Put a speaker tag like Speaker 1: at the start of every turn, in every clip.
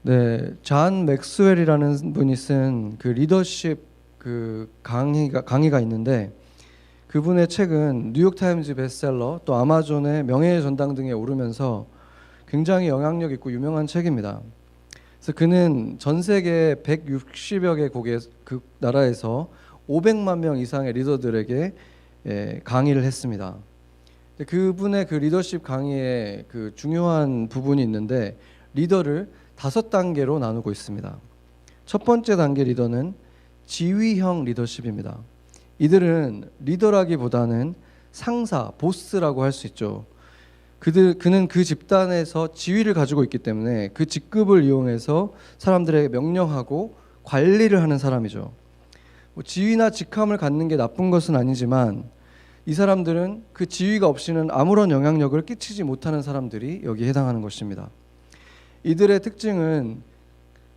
Speaker 1: 네, 잔 맥스웰이라는 분이 쓴 그 리더십 그 강의가 있는데 그분의 책은 뉴욕 타임즈 베스트셀러 또 아마존의 명예의 전당 등에 오르면서 굉장히 영향력 있고 유명한 책입니다. 그래서 그는 전 세계 160여 개국의 그 나라에서 500만 명 이상의 리더들에게 강의를 했습니다. 그분의 그 리더십 강의에 그 중요한 부분이 있는데 리더를 5단계로 나누고 있습니다. 첫 번째 단계 리더는 지휘형 리더십입니다. 이들은 리더라기보다는 상사, 보스라고 할 수 있죠. 그는 그 집단에서 지위를 가지고 있기 때문에 그 직급을 이용해서 사람들에게 명령하고 관리를 하는 사람이죠. 뭐 지위나 직함을 갖는 게 나쁜 것은 아니지만 이 사람들은 그 지위가 없이는 아무런 영향력을 끼치지 못하는 사람들이 여기에 해당하는 것입니다. 이들의 특징은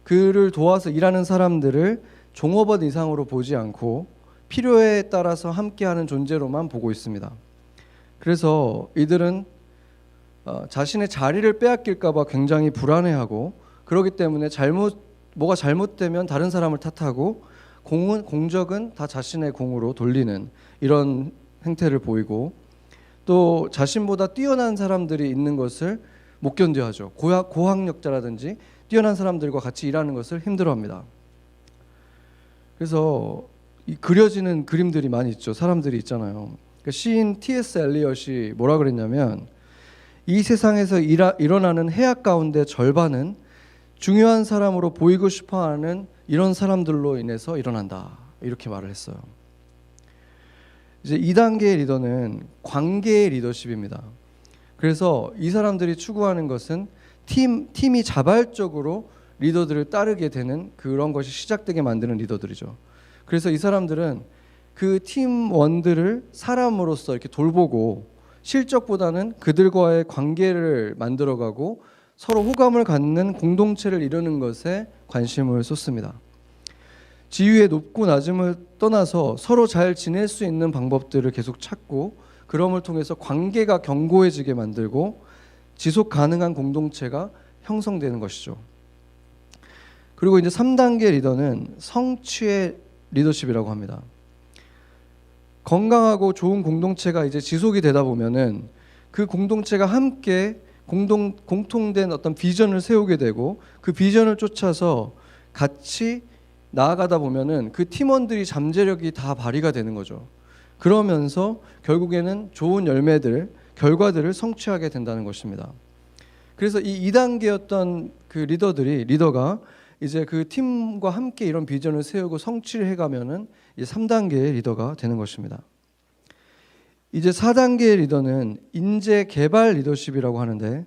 Speaker 1: 그를 도와서 일하는 사람들을 종업원 이상으로 보지 않고 필요에 따라서 함께하는 존재로만 보고 있습니다. 그래서 이들은 자신의 자리를 빼앗길까 봐 굉장히 불안해하고 그렇기 때문에 뭐가 잘못되면 다른 사람을 탓하고 공적은 다 자신의 공으로 돌리는 이런 행태를 보이고 또 자신보다 뛰어난 사람들이 있는 것을 못 견뎌하죠. 고학력자라든지 뛰어난 사람들과 같이 일하는 것을 힘들어합니다. 그래서 그려지는 그림들이 많이 있죠. 사람들이 있잖아요. 그러니까 시인 T.S. 엘리엇이 뭐라 그랬냐면 이 세상에서 일어나는 해악 가운데 절반은 중요한 사람으로 보이고 싶어하는 이런 사람들로 인해서 일어난다. 이렇게 말을 했어요. 이제 2단계의 리더는 관계의 리더십입니다. 그래서 이 사람들이 추구하는 것은 팀이 자발적으로 리더들을 따르게 되는 그런 것이 시작되게 만드는 리더들이죠. 그래서 이 사람들은 그 팀원들을 사람으로서 이렇게 돌보고 실적보다는 그들과의 관계를 만들어가고 서로 호감을 갖는 공동체를 이루는 것에 관심을 쏟습니다. 지위의 높고 낮음을 떠나서 서로 잘 지낼 수 있는 방법들을 계속 찾고 그럼을 통해서 관계가 견고해지게 만들고 지속 가능한 공동체가 형성되는 것이죠. 그리고 이제 3단계 리더는 성취의 리더십이라고 합니다. 건강하고 좋은 공동체가 이제 지속이 되다 보면은 그 공동체가 함께 공통된 어떤 비전을 세우게 되고 그 비전을 쫓아서 같이 나아가다 보면은 그 팀원들이 잠재력이 다 발휘가 되는 거죠. 그러면서 결국에는 좋은 결과들을 성취하게 된다는 것입니다. 그래서 이 2단계였던 그 리더가 이제 그 팀과 함께 이런 비전을 세우고 성취를 해가면은 이제 3단계의 리더가 되는 것입니다. 이제 4단계의 리더는 인재 개발 리더십이라고 하는데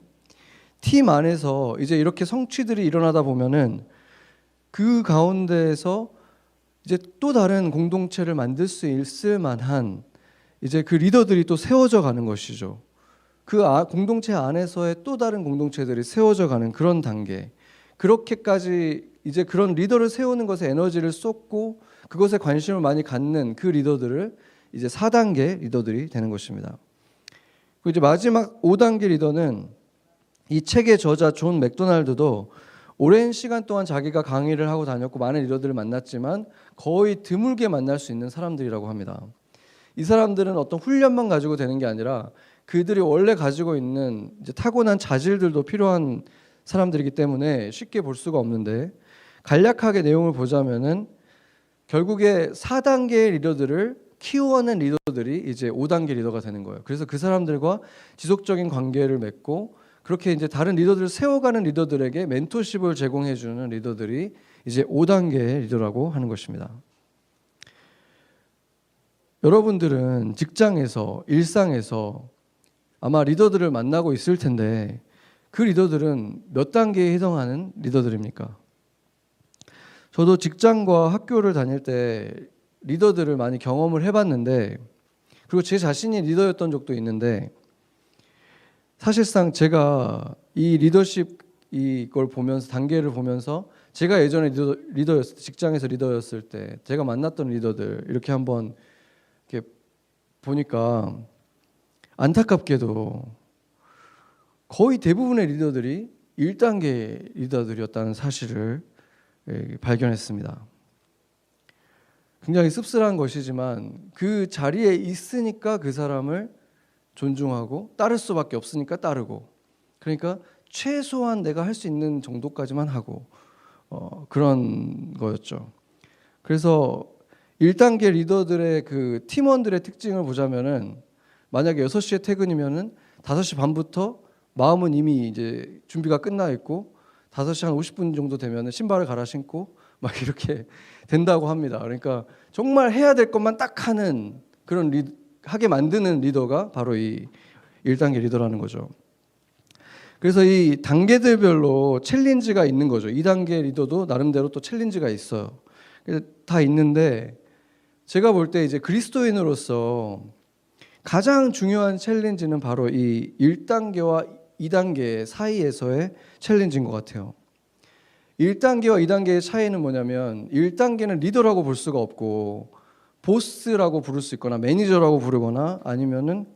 Speaker 1: 팀 안에서 이제 이렇게 성취들이 일어나다 보면은 그 가운데에서 이제 또 다른 공동체를 만들 수 있을 만한 이제 그 리더들이 또 세워져 가는 것이죠. 그 공동체 안에서의 또 다른 공동체들이 세워져 가는 그런 단계. 그렇게까지 이제 그런 리더를 세우는 것에 에너지를 쏟고 그것에 관심을 많이 갖는 그 리더들을 이제 4단계 리더들이 되는 것입니다. 그리고 이제 마지막 5단계 리더는 이 책의 저자 존 맥도날드도 오랜 시간 동안 자기가 강의를 하고 다녔고 많은 리더들을 만났지만 거의 드물게 만날 수 있는 사람들이라고 합니다. 이 사람들은 어떤 훈련만 가지고 되는 게 아니라 그들이 원래 가지고 있는 이제 타고난 자질들도 필요한 사람들이기 때문에 쉽게 볼 수가 없는데 간략하게 내용을 보자면은 결국에 4단계의 리더들을 키워낸 리더들이 이제 5단계 리더가 되는 거예요. 그래서 그 사람들과 지속적인 관계를 맺고 그렇게 이제 다른 리더들을 세워가는 리더들에게 멘토십을 제공해주는 리더들이 이제 5단계의 리더라고 하는 것입니다. 여러분들은 직장에서 일상에서 아마 리더들을 만나고 있을 텐데 그 리더들은 몇 단계에 해당하는 리더들입니까? 저도 직장과 학교를 다닐 때 리더들을 많이 경험을 해봤는데 그리고 제 자신이 리더였던 적도 있는데 사실상 제가 이 리더십 이걸 보면서 단계를 보면서 제가 예전에 직장에서 리더였을 때 제가 만났던 리더들 이렇게 한번 이렇게 보니까 안타깝게도 거의 대부분의 리더들이 1단계 리더들이었다는 사실을 발견했습니다. 굉장히 씁쓸한 것이지만 그 자리에 있으니까 그 사람을 존중하고 따를 수밖에 없으니까 따르고, 그러니까 최소한 내가 할 수 있는 정도까지만 하고 그런 거였죠. 그래서 1단계 리더들의 그 팀원들의 특징을 보자면은, 만약에 6시에 퇴근이면은 5시 반부터 마음은 이미 이제 준비가 끝나 있고 5시 한 50분 정도 되면은 신발을 갈아 신고 막 이렇게 된다고 합니다. 그러니까 정말 해야 될 것만 딱 하는 그런 하게 만드는 리더가 바로 이 1단계 리더라는 거죠. 그래서 이 단계들별로 챌린지가 있는 거죠. 2단계 리더도 나름대로 또 챌린지가 있어요. 다 있는데, 제가 볼 때 이제 그리스도인으로서 가장 중요한 챌린지는 바로 이 1단계와 2단계 사이에서의 챌린지인 것 같아요. 1단계와 2단계의 차이는 뭐냐면, 1단계는 리더라고 볼 수가 없고 보스라고 부를 수 있거나 매니저라고 부르거나 아니면은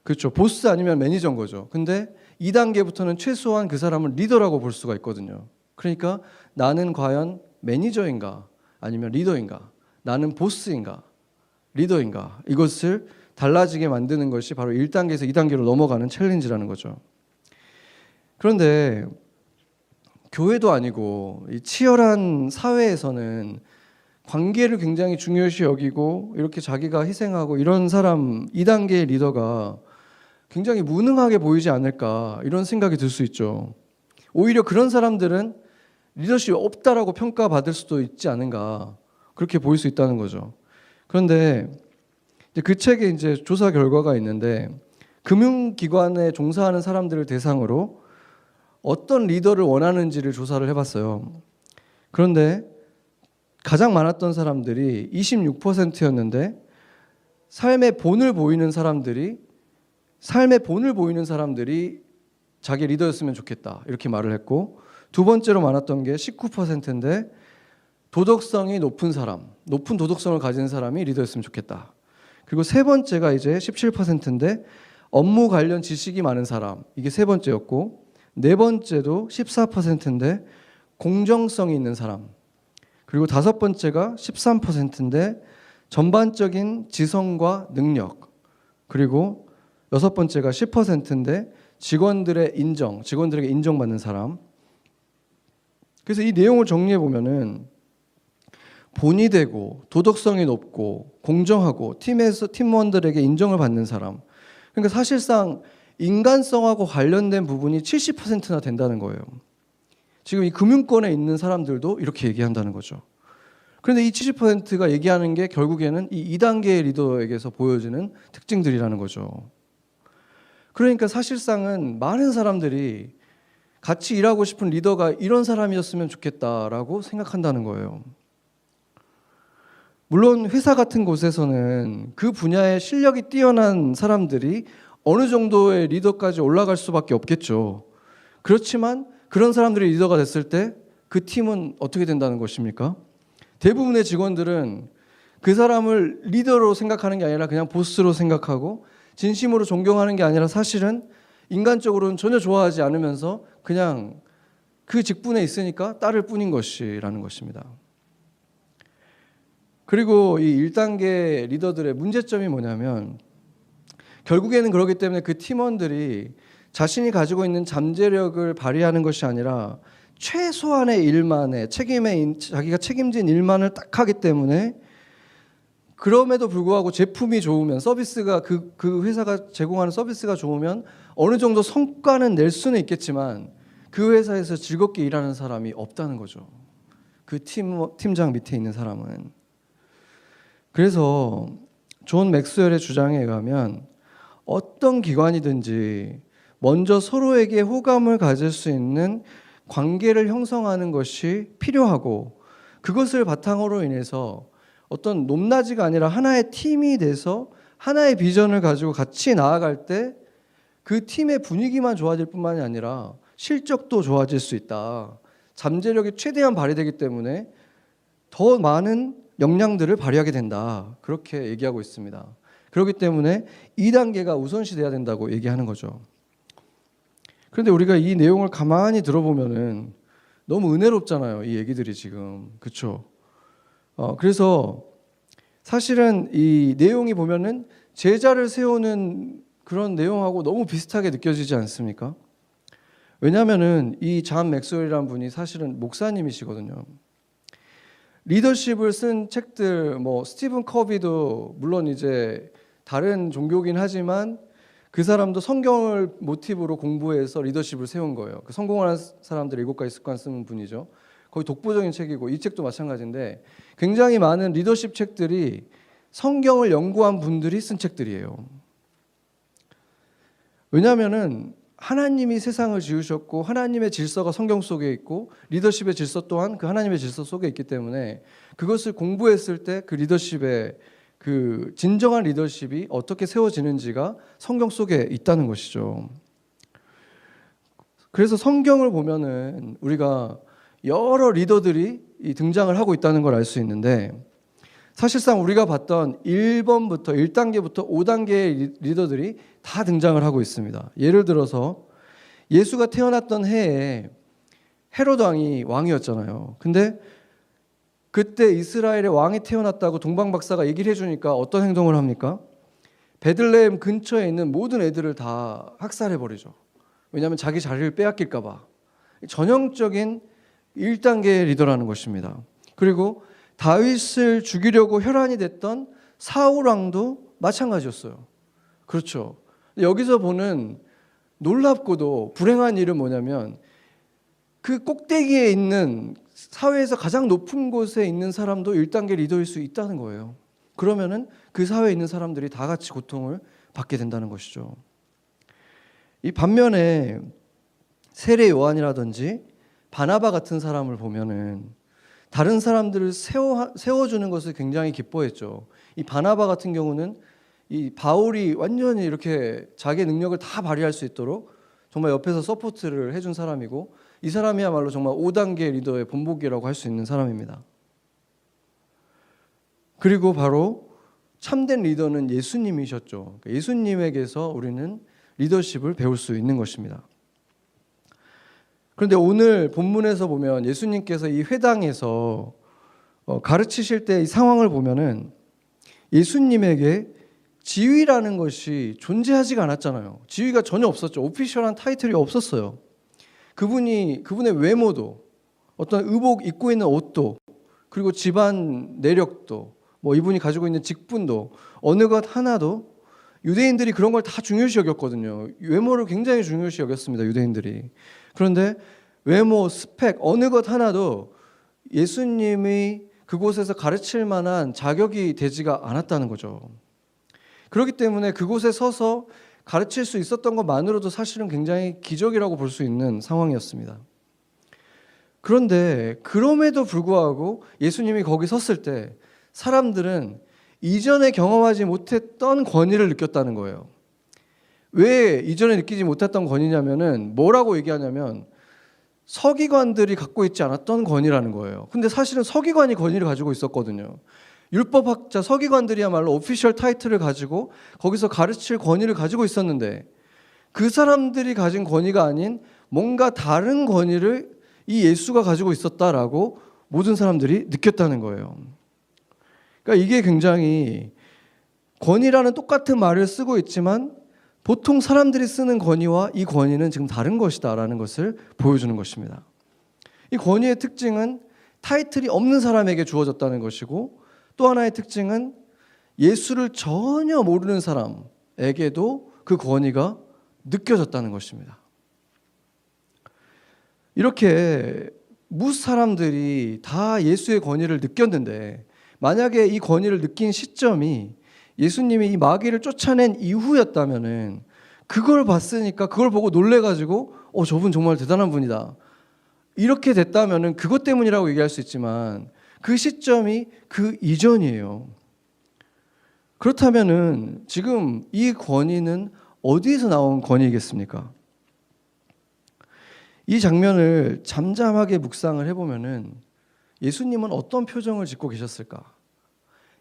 Speaker 1: 그렇죠. 보스 아니면 매니저인 거죠. 근데 2단계부터는 최소한 그 사람을 리더라고 볼 수가 있거든요. 그러니까 나는 과연 매니저인가 아니면 리더인가, 나는 보스인가 리더인가, 이것을 달라지게 만드는 것이 바로 1단계에서 2단계로 넘어가는 챌린지라는 거죠. 그런데 교회도 아니고 이 치열한 사회에서는 관계를 굉장히 중요시 여기고 이렇게 자기가 희생하고 이런 사람, 2단계의 리더가 굉장히 무능하게 보이지 않을까, 이런 생각이 들 수 있죠. 오히려 그런 사람들은 리더십이 없다라고 평가받을 수도 있지 않은가, 그렇게 보일 수 있다는 거죠. 그런데 그 책에 이제 조사 결과가 있는데, 금융기관에 종사하는 사람들을 대상으로 어떤 리더를 원하는지를 조사를 해봤어요. 그런데 가장 많았던 사람들이 26%였는데, 삶의 본을 보이는 사람들이 자기 리더였으면 좋겠다, 이렇게 말을 했고, 두 번째로 많았던 게 19%인데 도덕성이 높은 사람, 높은 도덕성을 가진 사람이 리더였으면 좋겠다. 그리고 세 번째가 이제 17%인데 업무 관련 지식이 많은 사람, 이게 세 번째였고, 네 번째도 14%인데 공정성이 있는 사람, 그리고 다섯 번째가 13%인데 전반적인 지성과 능력, 그리고 여섯 번째가 10%인데 직원들에게 인정받는 사람. 그래서 이 내용을 정리해 보면은, 본이 되고 도덕성이 높고 공정하고 팀원들에게 인정을 받는 사람, 그러니까 사실상 인간성하고 관련된 부분이 70%나 된다는 거예요. 지금 이 금융권에 있는 사람들도 이렇게 얘기한다는 거죠. 그런데 이 70%가 얘기하는 게 결국에는 이 2단계의 리더에게서 보여지는 특징들이라는 거죠. 그러니까 사실상은 많은 사람들이 같이 일하고 싶은 리더가 이런 사람이었으면 좋겠다라고 생각한다는 거예요. 물론 회사 같은 곳에서는 그 분야의 실력이 뛰어난 사람들이 어느 정도의 리더까지 올라갈 수밖에 없겠죠. 그렇지만 그런 사람들이 리더가 됐을 때 그 팀은 어떻게 된다는 것입니까? 대부분의 직원들은 그 사람을 리더로 생각하는 게 아니라 그냥 보스로 생각하고, 진심으로 존경하는 게 아니라 사실은 인간적으로는 전혀 좋아하지 않으면서 그냥 그 직분에 있으니까 따를 뿐인 것이라는 것입니다. 그리고 이 1단계 리더들의 문제점이 뭐냐면, 결국에는 그렇기 때문에 그 팀원들이 자신이 가지고 있는 잠재력을 발휘하는 것이 아니라 최소한의 일만에 자기가 책임진 일만을 딱 하기 때문에, 그럼에도 불구하고 제품이 좋으면, 서비스가 그 회사가 제공하는 서비스가 좋으면 어느 정도 성과는 낼 수는 있겠지만 그 회사에서 즐겁게 일하는 사람이 없다는 거죠. 그 팀장 밑에 있는 사람은. 그래서 존 맥스웰의 주장에 의하면 어떤 기관이든지 먼저 서로에게 호감을 가질 수 있는 관계를 형성하는 것이 필요하고, 그것을 바탕으로 인해서 어떤 높낮이가 아니라 하나의 팀이 돼서 하나의 비전을 가지고 같이 나아갈 때 그 팀의 분위기만 좋아질 뿐만이 아니라 실적도 좋아질 수 있다. 잠재력이 최대한 발휘되기 때문에 더 많은 역량들을 발휘하게 된다. 그렇게 얘기하고 있습니다. 그렇기 때문에 2단계가 우선시돼야 된다고 얘기하는 거죠. 그런데 우리가 이 내용을 가만히 들어보면은 너무 은혜롭잖아요. 이 얘기들이 지금. 그렇죠? 그래서 사실은 이 내용이 보면은 제자를 세우는 그런 내용하고 너무 비슷하게 느껴지지 않습니까? 왜냐하면은 이 잔 맥스웰이라는 분이 사실은 목사님이시거든요. 리더십을 쓴 책들, 뭐 스티븐 커비도 물론 이제 다른 종교긴 하지만 그 사람도 성경을 모티브로 공부해서 리더십을 세운 거예요. 그 성공하는 사람들 7가지 습관 쓰는 분이죠. 거의 독보적인 책이고 이 책도 마찬가지인데 굉장히 많은 리더십 책들이 성경을 연구한 분들이 쓴 책들이에요. 왜냐하면은 하나님이 세상을 지으셨고 하나님의 질서가 성경 속에 있고 리더십의 질서 또한 그 하나님의 질서 속에 있기 때문에 그것을 공부했을 때 그 리더십의 그 진정한 리더십이 어떻게 세워지는지가 성경 속에 있다는 것이죠. 그래서 성경을 보면은 우리가 여러 리더들이 등장을 하고 있다는 걸 알 수 있는데 사실상 우리가 봤던 1번부터 1단계부터 5단계의 리더들이 다 등장을 하고 있습니다. 예를 들어서 예수가 태어났던 해에 헤로드 왕이 왕이었잖아요. 근데 그때 이스라엘의 왕이 태어났다고 동방박사가 얘기를 해주니까 어떤 행동을 합니까? 베들레헴 근처에 있는 모든 애들을 다 학살해버리죠. 왜냐하면 자기 자리를 빼앗길까 봐. 전형적인 1단계의 리더라는 것입니다. 그리고 다윗을 죽이려고 혈안이 됐던 사울 왕도 마찬가지였어요. 그렇죠. 여기서 보는 놀랍고도 불행한 일은 뭐냐면 그 꼭대기에 있는 사회에서 가장 높은 곳에 있는 사람도 1단계 리더일 수 있다는 거예요. 그러면은 그 사회에 있는 사람들이 다 같이 고통을 받게 된다는 것이죠. 이 반면에 세례 요한이라든지 바나바 같은 사람을 보면은 다른 사람들을 세워주는 것을 굉장히 기뻐했죠. 이 바나바 같은 경우는 이 바울이 완전히 이렇게 자기의 능력을 다 발휘할 수 있도록 정말 옆에서 서포트를 해준 사람이고 이 사람이야말로 정말 5단계 리더의 본보기라고 할 수 있는 사람입니다. 그리고 바로 참된 리더는 예수님이셨죠. 예수님에게서 우리는 리더십을 배울 수 있는 것입니다. 그런데 오늘 본문에서 보면 예수님께서 이 회당에서 가르치실 때 이 상황을 보면은 예수님에게 지위라는 것이 존재하지가 않았잖아요. 지위가 전혀 없었죠. 오피셜한 타이틀이 없었어요. 그분의 외모도 어떤 의복 입고 있는 옷도 그리고 집안 내력도 뭐 이분이 가지고 있는 직분도 어느 것 하나도 유대인들이 그런 걸 다 중요시 여겼거든요. 외모를 굉장히 중요시 여겼습니다. 유대인들이. 그런데 외모, 스펙 어느 것 하나도 예수님이 그곳에서 가르칠 만한 자격이 되지가 않았다는 거죠. 그렇기 때문에 그곳에 서서 가르칠 수 있었던 것만으로도 사실은 굉장히 기적이라고 볼 수 있는 상황이었습니다. 그런데 그럼에도 불구하고 예수님이 거기 섰을 때 사람들은 이전에 경험하지 못했던 권위를 느꼈다는 거예요. 왜 이전에 느끼지 못했던 권위냐면은 뭐라고 얘기하냐면 서기관들이 갖고 있지 않았던 권위라는 거예요. 근데 사실은 서기관이 권위를 가지고 있었거든요. 율법학자 서기관들이야말로 오피셜 타이틀을 가지고 거기서 가르칠 권위를 가지고 있었는데 그 사람들이 가진 권위가 아닌 뭔가 다른 권위를 이 예수가 가지고 있었다라고 모든 사람들이 느꼈다는 거예요. 그러니까 이게 굉장히 권위라는 똑같은 말을 쓰고 있지만 보통 사람들이 쓰는 권위와 이 권위는 지금 다른 것이다라는 것을 보여주는 것입니다. 이 권위의 특징은 타이틀이 없는 사람에게 주어졌다는 것이고 또 하나의 특징은 예수를 전혀 모르는 사람에게도 그 권위가 느껴졌다는 것입니다. 이렇게 무수 사람들이 다 예수의 권위를 느꼈는데 만약에 이 권위를 느낀 시점이 예수님이 이 마귀를 쫓아낸 이후였다면은 그걸 봤으니까 그걸 보고 놀래가지고 저분 정말 대단한 분이다. 이렇게 됐다면은 그것 때문이라고 얘기할 수 있지만 그 시점이 그 이전이에요. 그렇다면은 지금 이 권위는 어디에서 나온 권위이겠습니까? 이 장면을 잠잠하게 묵상을 해보면은 예수님은 어떤 표정을 짓고 계셨을까?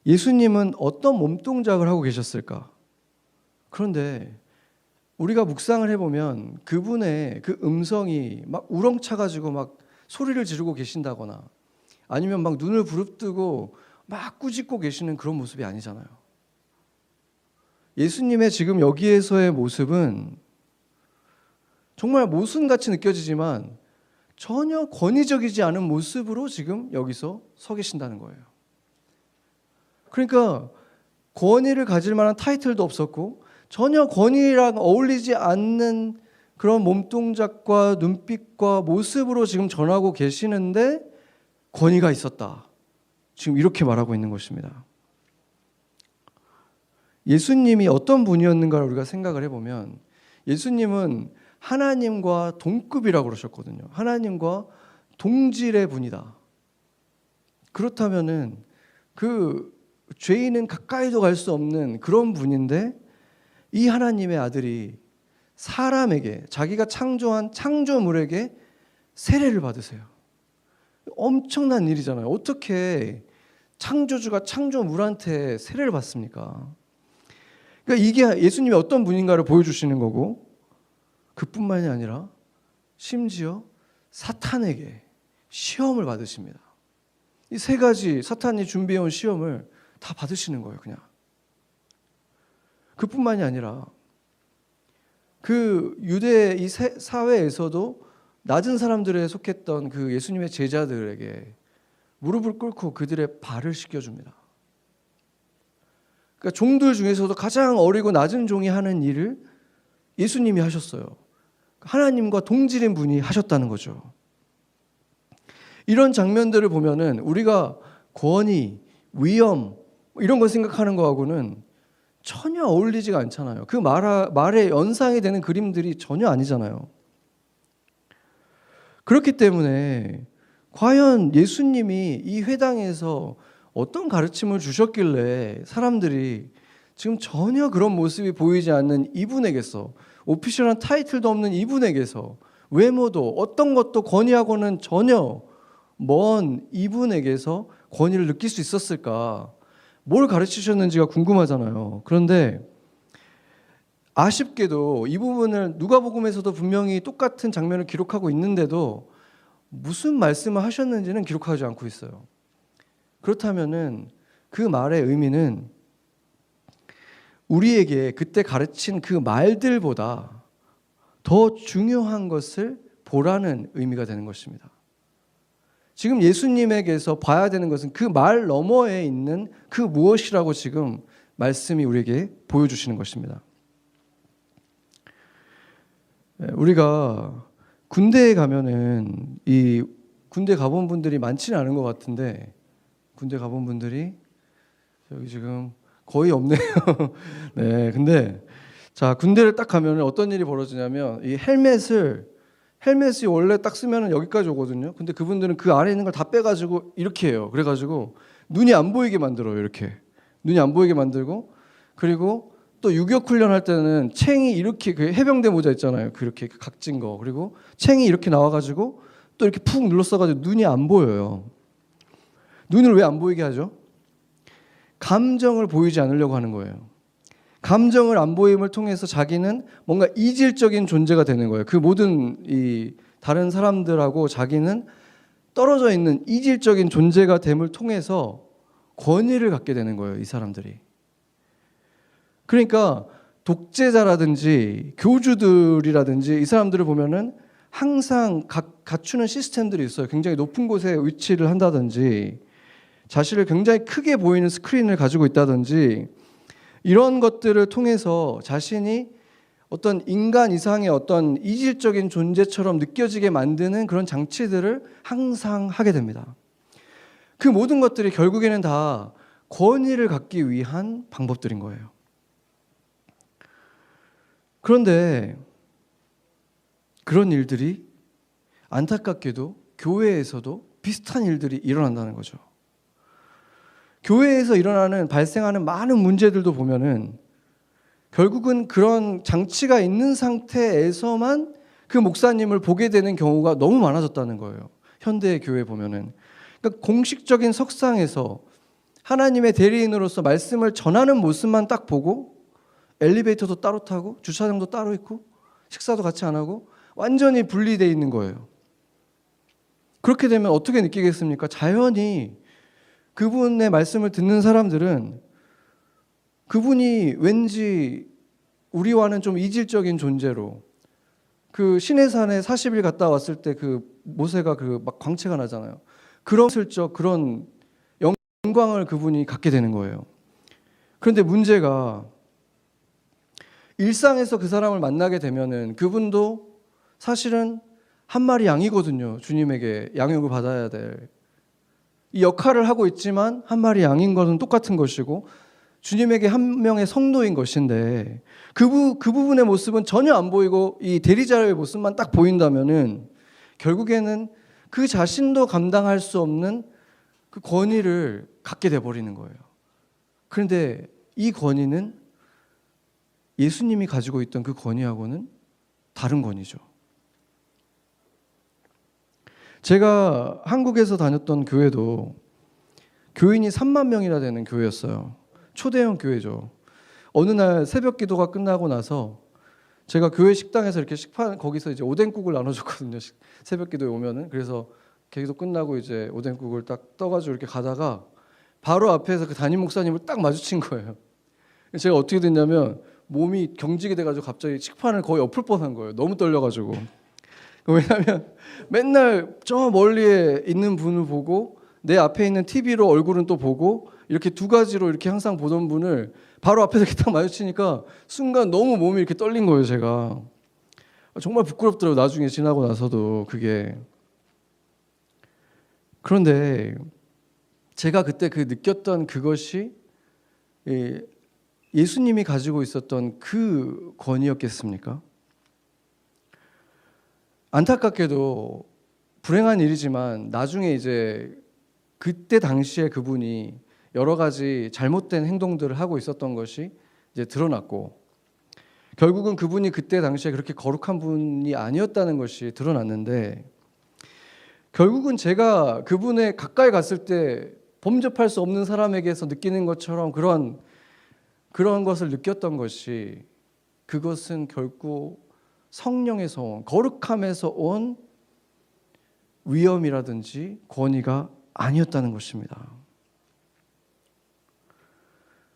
Speaker 1: 예수님은 어떤 몸동작을 하고 계셨을까? 그런데 우리가 묵상을 해보면 그분의 그 음성이 막 우렁차가지고 막 소리를 지르고 계신다거나 아니면 막 눈을 부릅뜨고 막 꾸짖고 계시는 그런 모습이 아니잖아요. 예수님의 지금 여기에서의 모습은 정말 모순같이 느껴지지만 전혀 권위적이지 않은 모습으로 지금 여기서 서 계신다는 거예요. 그러니까 권위를 가질 만한 타이틀도 없었고 전혀 권위랑 어울리지 않는 그런 몸동작과 눈빛과 모습으로 지금 전하고 계시는데 권위가 있었다. 지금 이렇게 말하고 있는 것입니다. 예수님이 어떤 분이었는가를 우리가 생각을 해보면 예수님은 하나님과 동급이라고 그러셨거든요. 하나님과 동질의 분이다. 그렇다면은 그 죄인은 가까이도 갈 수 없는 그런 분인데 이 하나님의 아들이 사람에게 자기가 창조한 창조물에게 세례를 받으세요. 엄청난 일이잖아요. 어떻게 창조주가 창조물한테 세례를 받습니까? 그러니까 이게 예수님이 어떤 분인가를 보여주시는 거고 그뿐만이 아니라 심지어 사탄에게 시험을 받으십니다. 이 세 가지 사탄이 준비해온 시험을 다 받으시는 거예요. 그냥 그뿐만이 아니라 그 유대 이 사회에서도 낮은 사람들에 속했던 그 예수님의 제자들에게 무릎을 꿇고 그들의 발을 씻겨줍니다. 그러니까 종들 중에서도 가장 어리고 낮은 종이 하는 일을 예수님이 하셨어요. 하나님과 동질인 분이 하셨다는 거죠. 이런 장면들을 보면은 우리가 권위, 위엄 이런 걸 생각하는 거하고는 전혀 어울리지가 않잖아요. 그 말의 연상이 되는 그림들이 전혀 아니잖아요. 그렇기 때문에 과연 예수님이 이 회당에서 어떤 가르침을 주셨길래 사람들이 지금 전혀 그런 모습이 보이지 않는 이분에게서 오피셜한 타이틀도 없는 이분에게서 외모도 어떤 것도 권위하고는 전혀 먼 이분에게서 권위를 느낄 수 있었을까? 뭘 가르치셨는지가 궁금하잖아요. 그런데 아쉽게도 이 부분을 누가복음에서도 분명히 똑같은 장면을 기록하고 있는데도 무슨 말씀을 하셨는지는 기록하지 않고 있어요. 그렇다면은 그 말의 의미는 우리에게 그때 가르친 그 말들보다 더 중요한 것을 보라는 의미가 되는 것입니다. 지금 예수님에게서 봐야 되는 것은 그 말 너머에 있는 그 무엇이라고 지금 말씀이 우리에게 보여주시는 것입니다. 우리가 군대에 가면은 이 군대 가본 분들이 많지는 않은 것 같은데 군대 가본 분들이 여기 지금 거의 없네요. 네, 근데 자 군대를 딱 가면은 어떤 일이 벌어지냐면 이 헬멧이 원래 딱 쓰면은 여기까지 오거든요. 근데 그분들은 그 안에 있는 걸 다 빼가지고 이렇게 해요. 그래가지고 눈이 안 보이게 만들어요. 이렇게 눈이 안 보이게 만들고 그리고 또 유격 훈련 할 때는 챙이 이렇게 그 해병대 모자 있잖아요. 그렇게 각진 거 그리고 챙이 이렇게 나와가지고 또 이렇게 푹 눌러써가지고 눈이 안 보여요. 눈을 왜 안 보이게 하죠? 감정을 보이지 않으려고 하는 거예요. 감정을 안 보임을 통해서 자기는 뭔가 이질적인 존재가 되는 거예요. 그 모든 이 다른 사람들하고 자기는 떨어져 있는 이질적인 존재가 됨을 통해서 권위를 갖게 되는 거예요. 이 사람들이. 그러니까 독재자라든지 교주들이라든지 이 사람들을 보면은 항상 갖추는 시스템들이 있어요. 굉장히 높은 곳에 위치를 한다든지 자신을 굉장히 크게 보이는 스크린을 가지고 있다든지 이런 것들을 통해서 자신이 어떤 인간 이상의 어떤 이질적인 존재처럼 느껴지게 만드는 그런 장치들을 항상 하게 됩니다. 그 모든 것들이 결국에는 다 권위를 갖기 위한 방법들인 거예요. 그런데 그런 일들이 안타깝게도 교회에서도 비슷한 일들이 일어난다는 거죠. 교회에서 발생하는 많은 문제들도 보면은 결국은 그런 장치가 있는 상태에서만 그 목사님을 보게 되는 경우가 너무 많아졌다는 거예요. 현대의 교회 보면은. 그러니까 공식적인 석상에서 하나님의 대리인으로서 말씀을 전하는 모습만 딱 보고 엘리베이터도 따로 타고 주차장도 따로 있고 식사도 같이 안 하고 완전히 분리되어 있는 거예요. 그렇게 되면 어떻게 느끼겠습니까? 자연히 그분의 말씀을 듣는 사람들은 그분이 왠지 우리와는 좀 이질적인 존재로, 그 시내산에 40일 갔다 왔을 때 그 모세가 그 막 광채가 나잖아요. 그런 슬쩍 그런 영광을 그분이 갖게 되는 거예요. 그런데 문제가 일상에서 그 사람을 만나게 되면은 그분도 사실은 한 마리 양이거든요. 주님에게 양육을 받아야 될 이 역할을 하고 있지만 한 마리 양인 것은 똑같은 것이고 주님에게 한 명의 성도인 것인데 그 부분의 모습은 전혀 안 보이고 이 대리자의 모습만 딱 보인다면은 결국에는 그 자신도 감당할 수 없는 그 권위를 갖게 돼 버리는 거예요. 그런데 이 권위는 예수님이 가지고 있던 그 권위하고는 다른 권위죠. 제가 한국에서 다녔던 교회도 교인이 3만 명이나 되는 교회였어요. 초대형 교회죠. 어느 날 새벽 기도가 끝나고 나서 제가 교회 식당에서 이렇게 식판 거기서 이제 오뎅국을 나눠줬거든요. 새벽 기도에 오면은. 그래서 기도 끝나고 이제 오뎅국을 딱 떠가지고 이렇게 가다가 바로 앞에서 그 담임 목사님을 딱 마주친 거예요. 제가 어떻게 됐냐면 몸이 경직이 돼가지고 갑자기 식판을 거의 엎을 뻔한 거예요. 너무 떨려가지고. 왜냐하면 맨날 저 멀리에 있는 분을 보고 내 앞에 있는 TV로 얼굴은 또 보고 이렇게 두 가지로 이렇게 항상 보던 분을 바로 앞에서 이렇게 딱 마주치니까 순간 너무 몸이 이렇게 떨린 거예요. 제가 정말 부끄럽더라고요. 나중에 지나고 나서도 그게. 그런데 제가 그때 그 느꼈던 그것이 예수님이 가지고 있었던 그 권위였겠습니까? 안타깝게도 불행한 일이지만 나중에 이제 그때 당시에 그분이 여러 가지 잘못된 행동들을 하고 있었던 것이 이제 드러났고 결국은 그분이 그때 당시에 그렇게 거룩한 분이 아니었다는 것이 드러났는데 결국은 제가 그분의 가까이 갔을 때 범접할 수 없는 사람에게서 느끼는 것처럼 그런 것을 느꼈던 것이 그것은 결국 성령에서 온 거룩함에서 온 위엄이라든지 권위가 아니었다는 것입니다.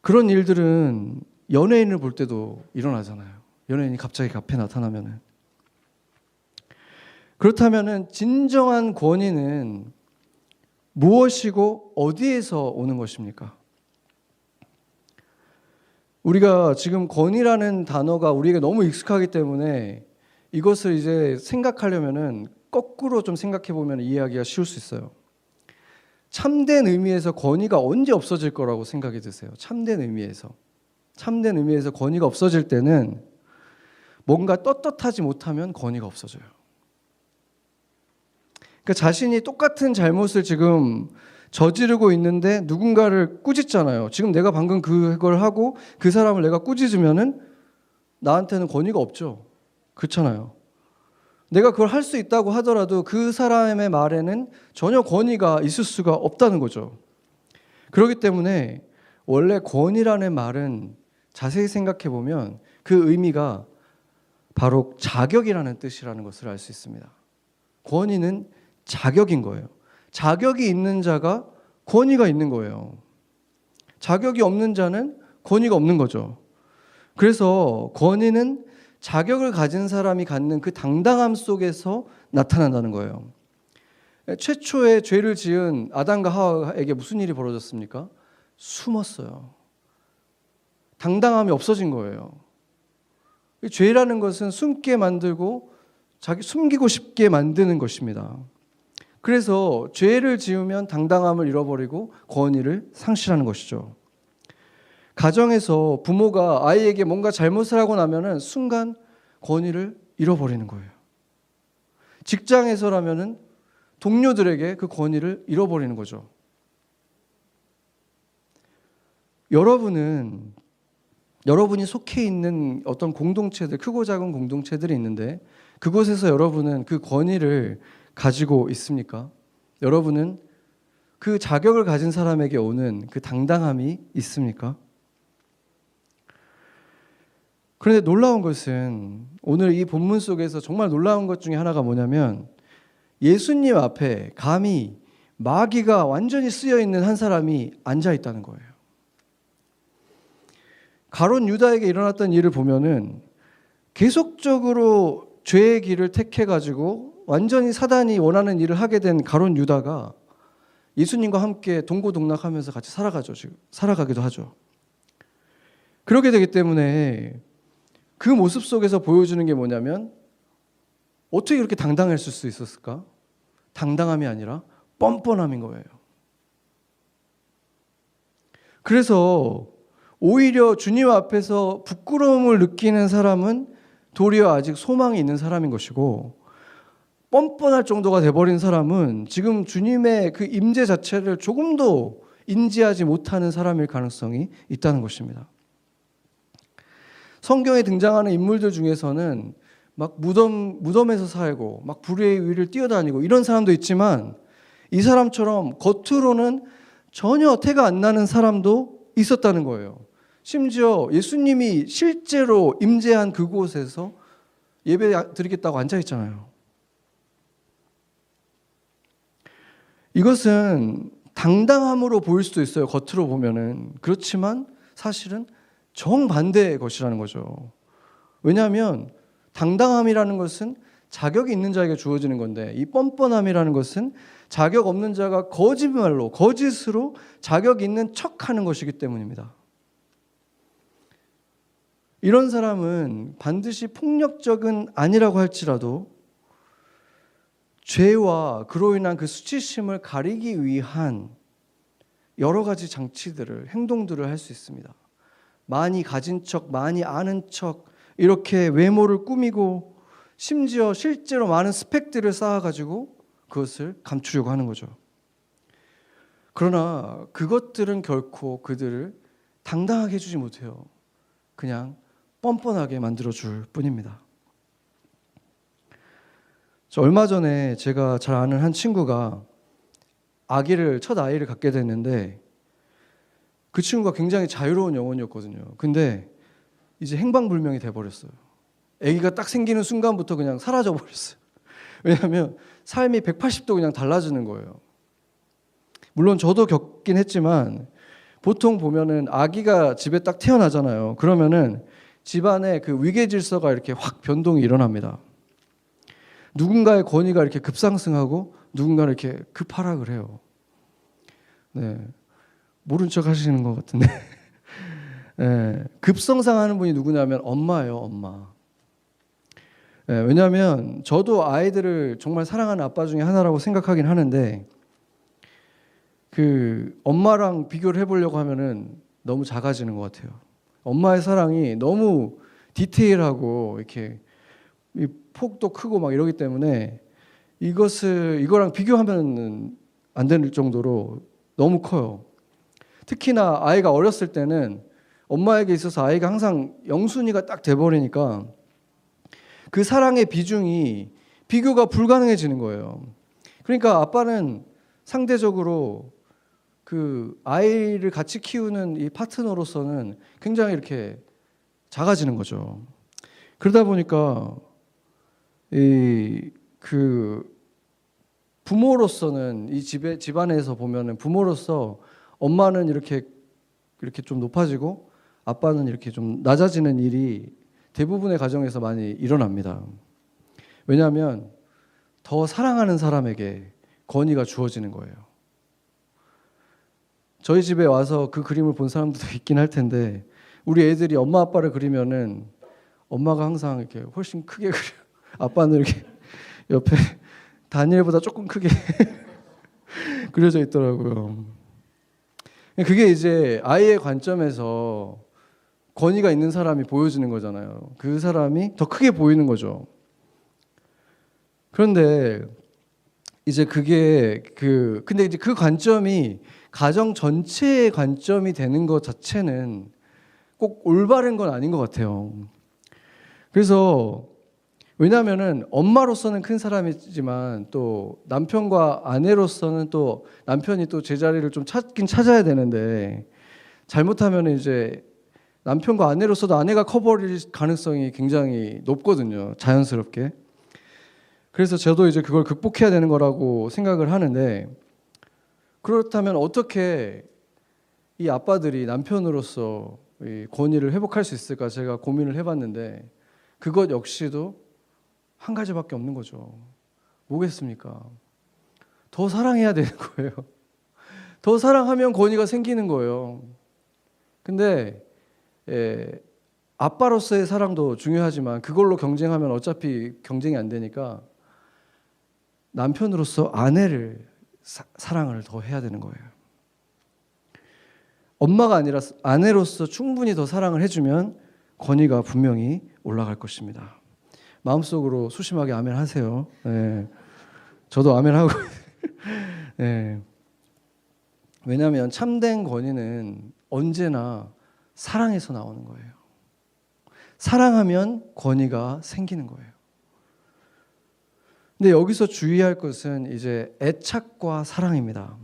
Speaker 1: 그런 일들은 연예인을 볼 때도 일어나잖아요. 연예인이 갑자기 앞에 나타나면은. 그렇다면은 진정한 권위는 무엇이고 어디에서 오는 것입니까? 우리가 지금 권위라는 단어가 우리에게 너무 익숙하기 때문에 이것을 이제 생각하려면은 거꾸로 좀 생각해 보면 이해하기가 쉬울 수 있어요. 참된 의미에서 권위가 언제 없어질 거라고 생각이 드세요? 참된 의미에서 권위가 없어질 때는 뭔가 떳떳하지 못하면 권위가 없어져요. 그러니까 자신이 똑같은 잘못을 지금 저지르고 있는데 누군가를 꾸짖잖아요. 지금 내가 방금 그걸 하고 그 사람을 내가 꾸짖으면은 나한테는 권위가 없죠. 그렇잖아요. 내가 그걸 할 수 있다고 하더라도 그 사람의 말에는 전혀 권위가 있을 수가 없다는 거죠. 그렇기 때문에 원래 권위라는 말은 자세히 생각해 보면 그 의미가 바로 자격이라는 뜻이라는 것을 알 수 있습니다. 권위는 자격인 거예요. 자격이 있는 자가 권위가 있는 거예요. 자격이 없는 자는 권위가 없는 거죠. 그래서 권위는 자격을 가진 사람이 갖는 그 당당함 속에서 나타난다는 거예요. 최초의 죄를 지은 아담과 하와에게 무슨 일이 벌어졌습니까? 숨었어요. 당당함이 없어진 거예요. 죄라는 것은 숨게 만들고 숨기고 싶게 만드는 것입니다. 그래서 죄를 지으면 당당함을 잃어버리고 권위를 상실하는 것이죠. 가정에서 부모가 아이에게 뭔가 잘못을 하고 나면은 순간 권위를 잃어버리는 거예요. 직장에서라면은 동료들에게 그 권위를 잃어버리는 거죠. 여러분이 속해 있는 어떤 공동체들, 크고 작은 공동체들이 있는데 그곳에서 여러분은 그 권위를 가지고 있습니까? 여러분은 그 자격을 가진 사람에게 오는 그 당당함이 있습니까? 그런데 놀라운 것은 오늘 이 본문 속에서 정말 놀라운 것 중에 하나가 뭐냐면 예수님 앞에 감히 마귀가 완전히 쓰여 있는 한 사람이 앉아 있다는 거예요. 가룟 유다에게 일어났던 일을 보면은 계속적으로 죄의 길을 택해 가지고 완전히 사단이 원하는 일을 하게 된 가룟 유다가 예수님과 함께 동고동락하면서 같이 살아가기도 하죠. 그렇게 되기 때문에 그 모습 속에서 보여주는 게 뭐냐면 어떻게 그렇게 당당했을 수 있었을까? 당당함이 아니라 뻔뻔함인 거예요. 그래서 오히려 주님 앞에서 부끄러움을 느끼는 사람은 도리어 아직 소망이 있는 사람인 것이고, 뻔뻔할 정도가 돼버린 사람은 지금 주님의 그 임재 자체를 조금도 인지하지 못하는 사람일 가능성이 있다는 것입니다. 성경에 등장하는 인물들 중에서는 막 무덤에서 살고 막 불의 위를 뛰어다니고 이런 사람도 있지만, 이 사람처럼 겉으로는 전혀 태가 안 나는 사람도 있었다는 거예요. 심지어 예수님이 실제로 임재한 그곳에서 예배 드리겠다고 앉아 있잖아요. 이것은 당당함으로 보일 수도 있어요, 겉으로 보면은. 그렇지만 사실은 정반대의 것이라는 거죠. 왜냐하면 당당함이라는 것은 자격이 있는 자에게 주어지는 건데, 이 뻔뻔함이라는 것은 자격 없는 자가 거짓말로, 거짓으로 자격 있는 척하는 것이기 때문입니다. 이런 사람은 반드시 폭력적은 아니라고 할지라도 죄와 그로 인한 그 수치심을 가리기 위한 여러 가지 장치들을, 행동들을 할 수 있습니다. 많이 가진 척, 많이 아는 척, 이렇게 외모를 꾸미고 심지어 실제로 많은 스펙들을 쌓아가지고 그것을 감추려고 하는 거죠. 그러나 그것들은 결코 그들을 당당하게 해주지 못해요. 그냥 뻔뻔하게 만들어줄 뿐입니다. 얼마 전에 제가 잘 아는 한 친구가 첫 아이를 갖게 됐는데, 그 친구가 굉장히 자유로운 영혼이었거든요. 근데 이제 행방불명이 돼버렸어요. 아기가 딱 생기는 순간부터 그냥 사라져버렸어요. 왜냐하면 삶이 180도 그냥 달라지는 거예요. 물론 저도 겪긴 했지만, 보통 보면은 아기가 집에 딱 태어나잖아요. 그러면은 집안에 그 위계 질서가 이렇게 확 변동이 일어납니다. 누군가의 권위가 이렇게 급상승하고 누군가는 이렇게 급하락을 해요. 네, 모른 척 하시는 것 같은데. 네, 급성장하는 분이 누구냐면 엄마예요, 엄마. 네, 왜냐하면 저도 아이들을 정말 사랑하는 아빠 중에 하나라고 생각하긴 하는데, 그 엄마랑 비교를 해보려고 하면은 너무 작아지는 것 같아요. 엄마의 사랑이 너무 디테일하고 이렇게 이 폭도 크고 막 이러기 때문에 이거랑 비교하면 안 될 정도로 너무 커요. 특히나 아이가 어렸을 때는 엄마에게 있어서 아이가 항상 영순이가 딱 돼버리니까 그 사랑의 비중이 비교가 불가능해지는 거예요. 그러니까 아빠는 상대적으로 그 아이를 같이 키우는 이 파트너로서는 굉장히 이렇게 작아지는 거죠. 그러다 보니까 그 부모로서는 이 집안에서 보면은 부모로서 엄마는 이렇게 좀 높아지고 아빠는 이렇게 좀 낮아지는 일이 대부분의 가정에서 많이 일어납니다. 왜냐하면 더 사랑하는 사람에게 권위가 주어지는 거예요. 저희 집에 와서 그 그림을 본 사람들도 있긴 할 텐데, 우리 애들이 엄마 아빠를 그리면은 엄마가 항상 이렇게 훨씬 크게 그려요. 아빠는 이렇게 옆에 다니엘보다 조금 크게 그려져 있더라고요. 그게 이제 아이의 관점에서 권위가 있는 사람이 보여지는 거잖아요. 그 사람이 더 크게 보이는 거죠. 그런데 이제 근데 이제 그 관점이 가정 전체의 관점이 되는 것 자체는 꼭 올바른 건 아닌 것 같아요. 그래서 왜냐하면은 엄마로서는 큰 사람이지만 또 남편과 아내로서는 또 남편이 또 제자리를 좀 찾긴 찾아야 되는데, 잘못하면 이제 남편과 아내로서도 아내가 커버릴 가능성이 굉장히 높거든요. 자연스럽게. 그래서 저도 이제 그걸 극복해야 되는 거라고 생각을 하는데, 그렇다면 어떻게 이 아빠들이 남편으로서 이 권위를 회복할 수 있을까 제가 고민을 해봤는데, 그것 역시도 한 가지밖에 없는 거죠. 뭐겠습니까? 더 사랑해야 되는 거예요. 더 사랑하면 권위가 생기는 거예요. 근데 아빠로서의 사랑도 중요하지만 그걸로 경쟁하면 어차피 경쟁이 안 되니까 남편으로서 아내를 사랑을 더 해야 되는 거예요. 엄마가 아니라 아내로서 충분히 더 사랑을 해주면 권위가 분명히 올라갈 것입니다. 마음속으로 소심하게 아멘 하세요. 네. 저도 아멘 하고. 네. 왜냐하면 참된 권위는 언제나 사랑에서 나오는 거예요. 사랑하면 권위가 생기는 거예요. 근데 여기서 주의할 것은 이제 애착과 사랑입니다.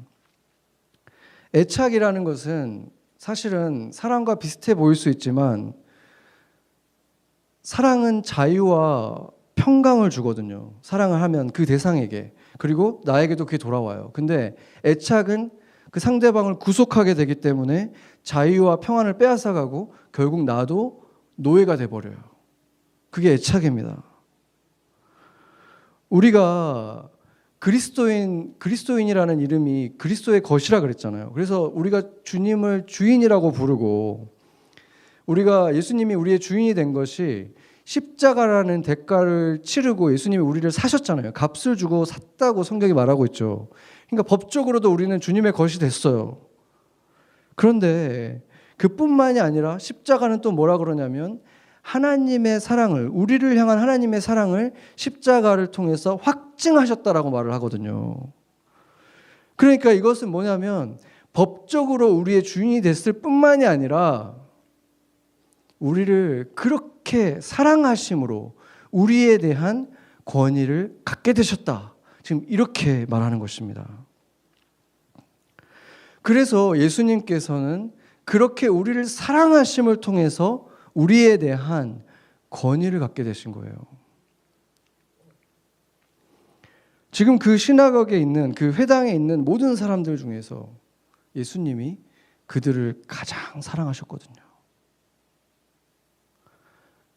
Speaker 1: 애착이라는 것은 사실은 사랑과 비슷해 보일 수 있지만 사랑은 자유와 평강을 주거든요. 사랑을 하면 그 대상에게, 그리고 나에게도 그게 돌아와요. 근데 애착은 그 상대방을 구속하게 되기 때문에 자유와 평안을 빼앗아가고 결국 나도 노예가 돼버려요. 그게 애착입니다. 우리가 그리스도인이라는 이름이 그리스도의 것이라 그랬잖아요. 그래서 우리가 주님을 주인이라고 부르고, 우리가 예수님이 우리의 주인이 된 것이 십자가라는 대가를 치르고 예수님이 우리를 사셨잖아요. 값을 주고 샀다고 성경이 말하고 있죠. 그러니까 법적으로도 우리는 주님의 것이 됐어요. 그런데 그뿐만이 아니라 십자가는 또 뭐라 그러냐면 하나님의 사랑을, 우리를 향한 하나님의 사랑을 십자가를 통해서 확증하셨다라고 말을 하거든요. 그러니까 이것은 뭐냐면 법적으로 우리의 주인이 됐을 뿐만이 아니라 우리를 그렇게 사랑하심으로 우리에 대한 권위를 갖게 되셨다. 지금 이렇게 말하는 것입니다. 그래서 예수님께서는 그렇게 우리를 사랑하심을 통해서 우리에 대한 권위를 갖게 되신 거예요. 지금 그 시나고기에 있는, 그 회당에 있는 모든 사람들 중에서 예수님이 그들을 가장 사랑하셨거든요.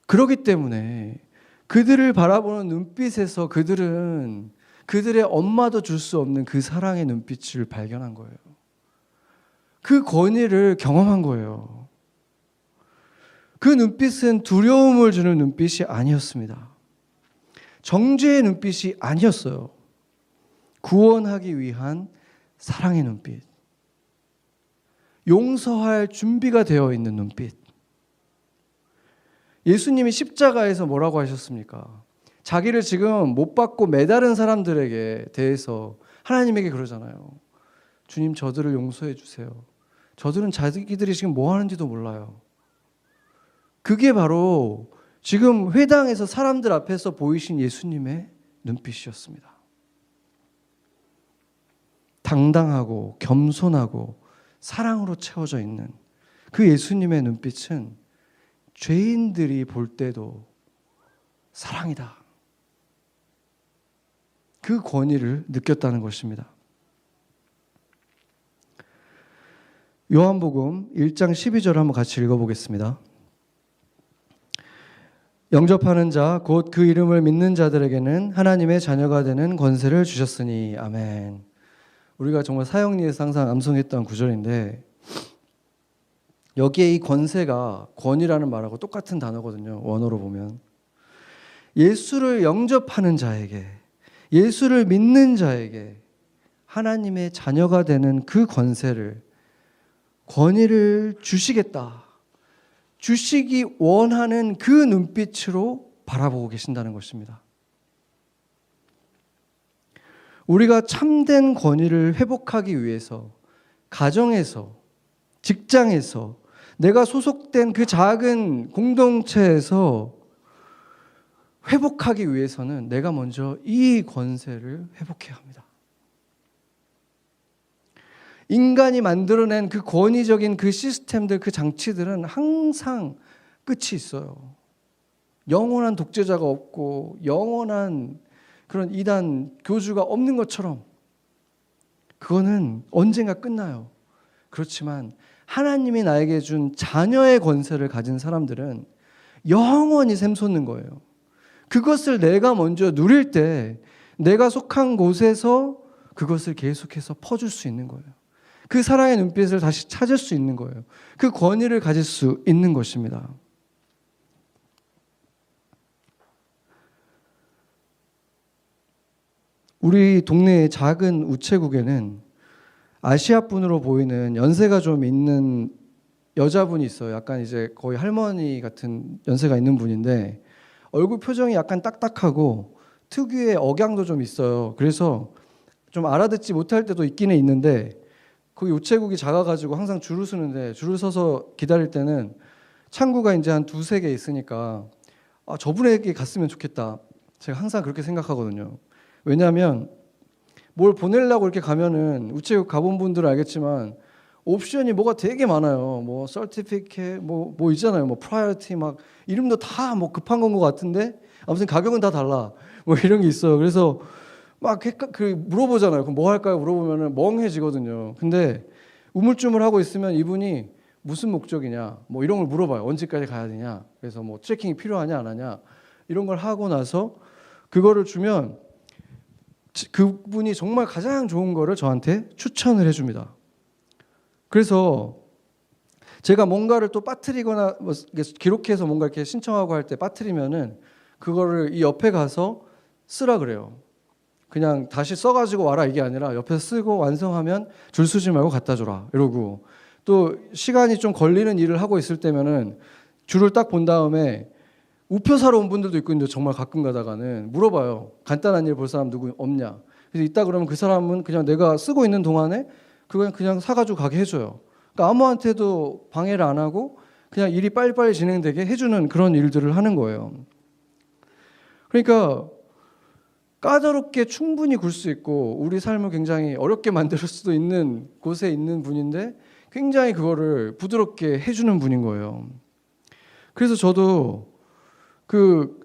Speaker 1: 그렇기 때문에 그들을 바라보는 눈빛에서 그들은 그들의 엄마도 줄 수 없는 그 사랑의 눈빛을 발견한 거예요. 그 권위를 경험한 거예요. 그 눈빛은 두려움을 주는 눈빛이 아니었습니다. 정죄의 눈빛이 아니었어요. 구원하기 위한 사랑의 눈빛. 용서할 준비가 되어 있는 눈빛. 예수님이 십자가에서 뭐라고 하셨습니까? 자기를 지금 못 받고 매달은 사람들에게 대해서 하나님에게 그러잖아요. 주님, 저들을 용서해 주세요. 저들은 자기들이 지금 뭐 하는지도 몰라요. 그게 바로 지금 회당에서 사람들 앞에서 보이신 예수님의 눈빛이었습니다. 당당하고 겸손하고 사랑으로 채워져 있는 그 예수님의 눈빛은 죄인들이 볼 때도 사랑이다. 그 권위를 느꼈다는 것입니다. 요한복음 1장 12절 한번 같이 읽어보겠습니다. 영접하는 자, 곧 그 이름을 믿는 자들에게는 하나님의 자녀가 되는 권세를 주셨으니. 아멘. 우리가 정말 사형리에서 항상 암송했던 구절인데, 여기에 이 권세가 권위라는 말하고 똑같은 단어거든요. 원어로 보면. 예수를 영접하는 자에게, 예수를 믿는 자에게 하나님의 자녀가 되는 그 권위를 주시겠다. 주시기 원하는 그 눈빛으로 바라보고 계신다는 것입니다. 우리가 참된 권위를 회복하기 위해서 가정에서, 직장에서, 내가 소속된 그 작은 공동체에서 회복하기 위해서는 내가 먼저 이 권세를 회복해야 합니다. 인간이 만들어낸 그 권위적인 그 시스템들, 그 장치들은 항상 끝이 있어요. 영원한 독재자가 없고 영원한 그런 이단 교주가 없는 것처럼 그거는 언젠가 끝나요. 그렇지만 하나님이 나에게 준 자녀의 권세를 가진 사람들은 영원히 샘솟는 거예요. 그것을 내가 먼저 누릴 때 내가 속한 곳에서 그것을 계속해서 퍼줄 수 있는 거예요. 그 사랑의 눈빛을 다시 찾을 수 있는 거예요. 그 권위를 가질 수 있는 것입니다. 우리 동네의 작은 우체국에는 아시아 분으로 보이는 연세가 좀 있는 여자분이 있어요. 약간 이제 거의 할머니 같은 연세가 있는 분인데 얼굴 표정이 약간 딱딱하고 특유의 억양도 좀 있어요. 그래서 좀 알아듣지 못할 때도 있기는 있는데 거기 우체국이 작아가지고 항상 줄을 서는데 줄을 서서 기다릴 때는 창구가 이제 한 두세 개 있으니까 저분에게 갔으면 좋겠다. 제가 항상 그렇게 생각하거든요. 왜냐하면 뭘 보내려고 이렇게 가면은 우체국 가본 분들은 알겠지만 옵션이 뭐가 되게 많아요. 뭐 서티피케 뭐 있잖아요. 뭐 프라이어티 막 이름도 다 뭐 급한 건 것 같은데 아무튼 가격은 다 달라. 뭐 이런 게 있어요. 그래서 막 물어보잖아요. 그럼 뭐 할까요? 물어보면은 멍해지거든요. 근데 우물쭈물하고 있으면 이분이 무슨 목적이냐 뭐 이런 걸 물어봐요. 언제까지 가야 되냐. 그래서 뭐 트래킹이 필요하냐 안 하냐 이런 걸 하고 나서 그거를 주면 그분이 정말 가장 좋은 거를 저한테 추천을 해줍니다. 그래서 제가 뭔가를 또 빠뜨리거나 뭐 기록해서 뭔가 이렇게 신청하고 할 때 빠뜨리면은 그거를 이 옆에 가서 쓰라 그래요. 그냥 다시 써가지고 와라 이게 아니라 옆에서 쓰고 완성하면 줄 서지 말고 갖다 줘라 이러고 또 시간이 좀 걸리는 일을 하고 있을 때면은 줄을 딱 본 다음에 우표 사러 온 분들도 있고 있는데 정말 가끔 가다가는 물어봐요. 간단한 일 볼 사람 누구 없냐. 그래서 있다 그러면 그 사람은 그냥 내가 쓰고 있는 동안에 그냥 사가지고 가게 해줘요. 그러니까 아무한테도 방해를 안 하고 그냥 일이 빨리빨리 진행되게 해주는 그런 일들을 하는 거예요. 그러니까 까다롭게 충분히 굴 수 있고 우리 삶을 굉장히 어렵게 만들 수도 있는 곳에 있는 분인데 굉장히 그거를 부드럽게 해주는 분인 거예요. 그래서 저도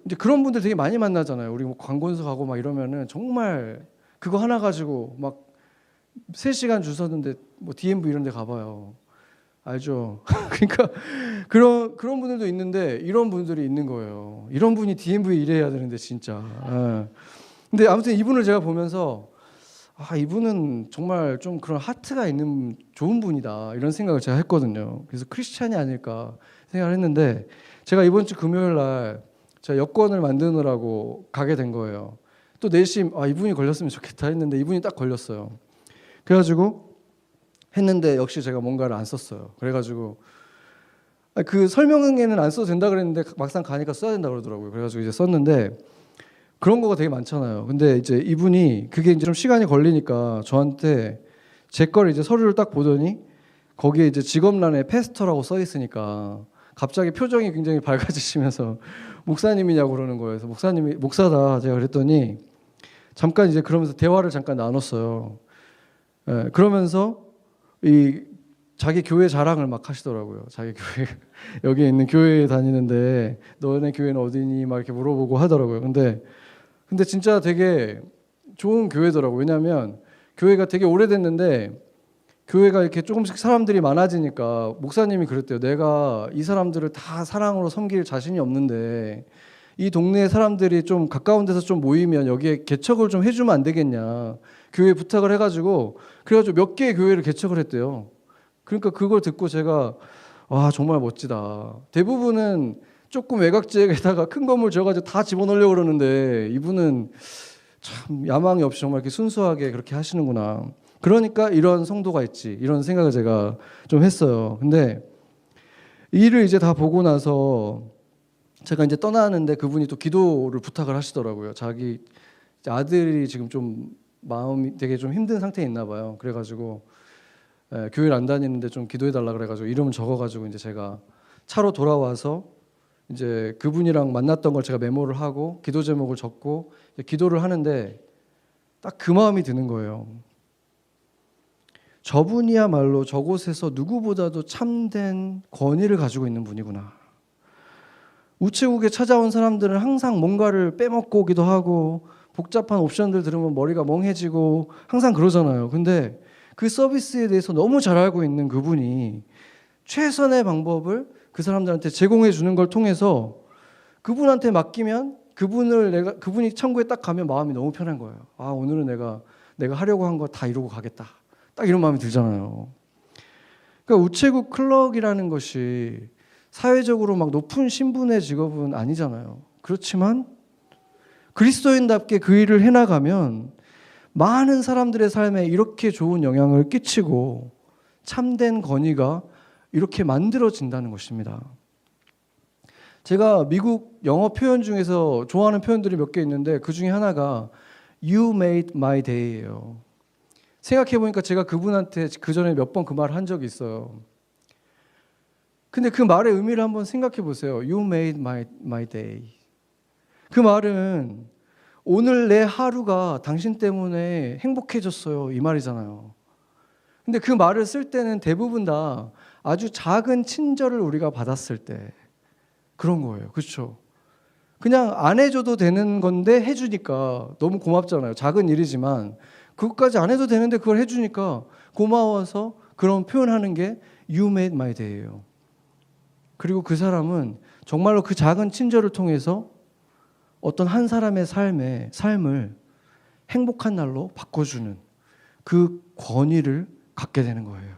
Speaker 1: 이제 그런 분들 되게 많이 만나잖아요. 우리 뭐 관공서 가고 막 이러면은 정말 그거 하나 가지고 막 3시간 줄 섰는데 뭐 DMV 이런 데 가봐요. 알죠? 그러니까 그런 분들도 있는데 이런 분들이 있는 거예요. 이런 분이 DMV 일해야 되는데 진짜. 근데 아무튼 이분을 제가 보면서 이분은 정말 좀 그런 하트가 있는 좋은 분이다 이런 생각을 제가 했거든요. 그래서 크리스찬이 아닐까 생각을 했는데 제가 이번 주 금요일 날 제가 여권을 만드느라고 가게 된 거예요. 또 내심 이분이 걸렸으면 좋겠다 했는데 이분이 딱 걸렸어요. 그래가지고 했는데 역시 제가 뭔가를 안 썼어요. 그래가지고 그 설명에는 안 써도 된다 그랬는데 막상 가니까 써야 된다 그러더라고요. 그래가지고 이제 썼는데 그런 거가 되게 많잖아요. 근데 이제 이분이 그게 이제 좀 시간이 걸리니까 저한테 제 거를 이제 서류를 딱 보더니 거기에 이제 직업란에 패스터라고 써 있으니까 갑자기 표정이 굉장히 밝아지시면서 목사님이냐고 그러는 거예요. 그래서 목사님이 목사다 제가 그랬더니 잠깐 이제 그러면서 대화를 잠깐 나눴어요. 그러면서 이 자기 교회 자랑을 막 하시더라고요. 자기 교회 여기 있는 교회에 다니는데 너네 교회는 어디니 막 이렇게 물어보고 하더라고요. 근데 진짜 되게 좋은 교회더라고요. 왜냐하면 교회가 되게 오래됐는데 교회가 이렇게 조금씩 사람들이 많아지니까 목사님이 그랬대요. 내가 이 사람들을 다 사랑으로 섬길 자신이 없는데 이 동네 사람들이 좀 가까운 데서 좀 모이면 여기에 개척을 좀 해주면 안 되겠냐. 교회 부탁을 해가지고 그래가지고 몇 개의 교회를 개척을 했대요. 그러니까 그걸 듣고 제가 정말 멋지다. 대부분은 조금 외곽 지역에다가 큰 건물 지어가지고 다 집어넣으려고 그러는데 이분은 참 야망이 없이 정말 이렇게 순수하게 그렇게 하시는구나. 그러니까 이런 성도가 있지 이런 생각을 제가 좀 했어요. 근데 이 일을 이제 다 보고 나서 제가 이제 떠나는데 그분이 또 기도를 부탁을 하시더라고요. 자기 아들이 지금 좀 마음이 되게 좀 힘든 상태에 있나 봐요. 그래가지고 교회를 안 다니는데 좀 기도해달라 그래가지고 이름을 적어가지고 이제 제가 차로 돌아와서 이제 그분이랑 만났던 걸 제가 메모를 하고 기도 제목을 적고 기도를 하는데 딱 그 마음이 드는 거예요. 저분이야말로 저곳에서 누구보다도 참된 권위를 가지고 있는 분이구나. 우체국에 찾아온 사람들은 항상 뭔가를 빼먹고 오기도 하고 복잡한 옵션들 들으면 머리가 멍해지고 항상 그러잖아요. 근데 그 서비스에 대해서 너무 잘 알고 있는 그분이 최선의 방법을 그 사람들한테 제공해 주는 걸 통해서 그분한테 맡기면 그분이 창구에 딱 가면 마음이 너무 편한 거예요. 아, 오늘은 내가 하려고 한 거 다 이루고 가겠다. 딱 이런 마음이 들잖아요. 그러니까 우체국 클럭이라는 것이 사회적으로 막 높은 신분의 직업은 아니잖아요. 그렇지만 그리스도인답게 그 일을 해나가면 많은 사람들의 삶에 이렇게 좋은 영향을 끼치고 참된 권위가 이렇게 만들어진다는 것입니다. 제가 미국 영어 표현 중에서 좋아하는 표현들이 몇 개 있는데 그 중에 하나가 You made my day예요. 생각해보니까 제가 그분한테 그 전에 몇 번 그 말을 한 적이 있어요. 근데 그 말의 의미를 한번 생각해 보세요. You made my day. 그 말은 오늘 내 하루가 당신 때문에 행복해졌어요. 이 말이잖아요. 근데 그 말을 쓸 때는 대부분 다 아주 작은 친절을 우리가 받았을 때 그런 거예요. 그렇죠? 그냥 안 해줘도 되는 건데 해주니까 너무 고맙잖아요. 작은 일이지만 그것까지 안 해도 되는데 그걸 해주니까 고마워서 그런 표현하는 게 You made my day예요. 그리고 그 사람은 정말로 그 작은 친절을 통해서 어떤 한 사람의 삶을 행복한 날로 바꿔주는 그 권위를 갖게 되는 거예요.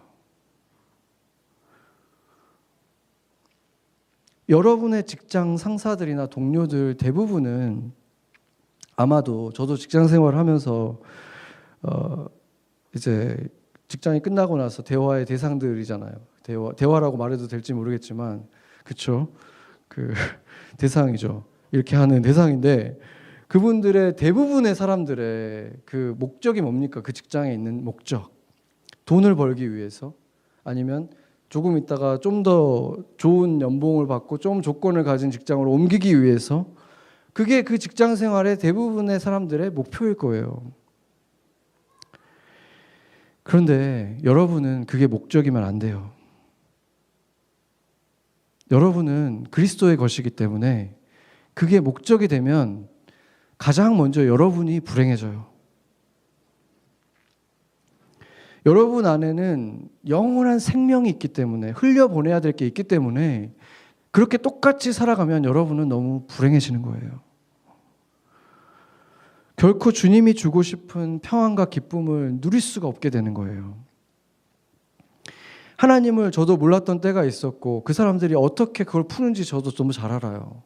Speaker 1: 여러분의 직장 상사들이나 동료들 대부분은 아마도 저도 직장 생활을 하면서 이제 직장이 끝나고 나서 대화의 대상들이잖아요. 대화라고 말해도 될지 모르겠지만 그렇죠. 그 대상이죠. 이렇게 하는 대상인데 그분들의 대부분의 사람들의 그 목적이 뭡니까? 그 직장에 있는 목적. 돈을 벌기 위해서 아니면 조금 있다가 좀 더 좋은 연봉을 받고 좀 조건을 가진 직장으로 옮기기 위해서 그게 그 직장 생활의 대부분의 사람들의 목표일 거예요. 그런데 여러분은 그게 목적이면 안 돼요. 여러분은 그리스도의 것이기 때문에 그게 목적이 되면 가장 먼저 여러분이 불행해져요. 여러분 안에는 영원한 생명이 있기 때문에 흘려보내야 될 게 있기 때문에 그렇게 똑같이 살아가면 여러분은 너무 불행해지는 거예요. 결코 주님이 주고 싶은 평안과 기쁨을 누릴 수가 없게 되는 거예요. 하나님을 저도 몰랐던 때가 있었고 그 사람들이 어떻게 그걸 푸는지 저도 너무 잘 알아요.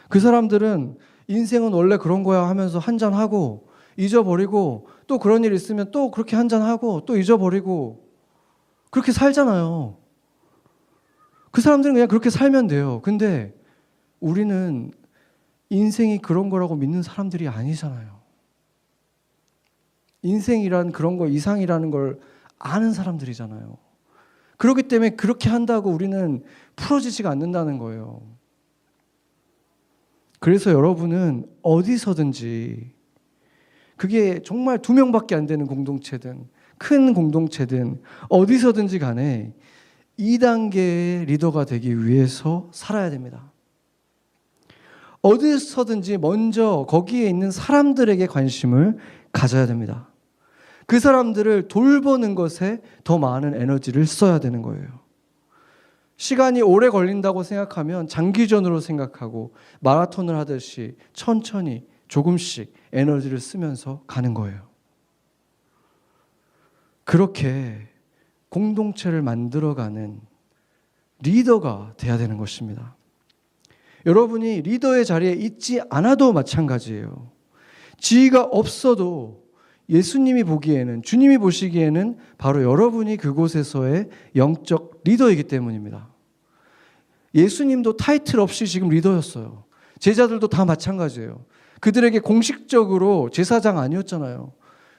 Speaker 1: 그 사람들은 인생은 원래 그런 거야 하면서 한잔하고 잊어버리고 또 그런 일 있으면 또 그렇게 한잔하고 또 잊어버리고 그렇게 살잖아요. 그 사람들은 그냥 그렇게 살면 돼요. 근데 우리는 인생이 그런 거라고 믿는 사람들이 아니잖아요. 인생이란 그런 거 이상이라는 걸 아는 사람들이잖아요. 그렇기 때문에 그렇게 한다고 우리는 풀어지지가 않는다는 거예요. 그래서 여러분은 어디서든지 그게 정말 2명밖에 안 되는 공동체든 큰 공동체든 어디서든지 간에 2단계의 리더가 되기 위해서 살아야 됩니다. 어디서든지 먼저 거기에 있는 사람들에게 관심을 가져야 됩니다. 그 사람들을 돌보는 것에 더 많은 에너지를 써야 되는 거예요. 시간이 오래 걸린다고 생각하면 장기전으로 생각하고 마라톤을 하듯이 천천히 조금씩 에너지를 쓰면서 가는 거예요. 그렇게 공동체를 만들어가는 리더가 돼야 되는 것입니다. 여러분이 리더의 자리에 있지 않아도 마찬가지예요. 지위가 없어도 예수님이 보기에는, 주님이 보시기에는 바로 여러분이 그곳에서의 영적 리더이기 때문입니다. 예수님도 타이틀 없이 지금 리더였어요. 제자들도 다 마찬가지예요. 그들에게 공식적으로 제사장 아니었잖아요.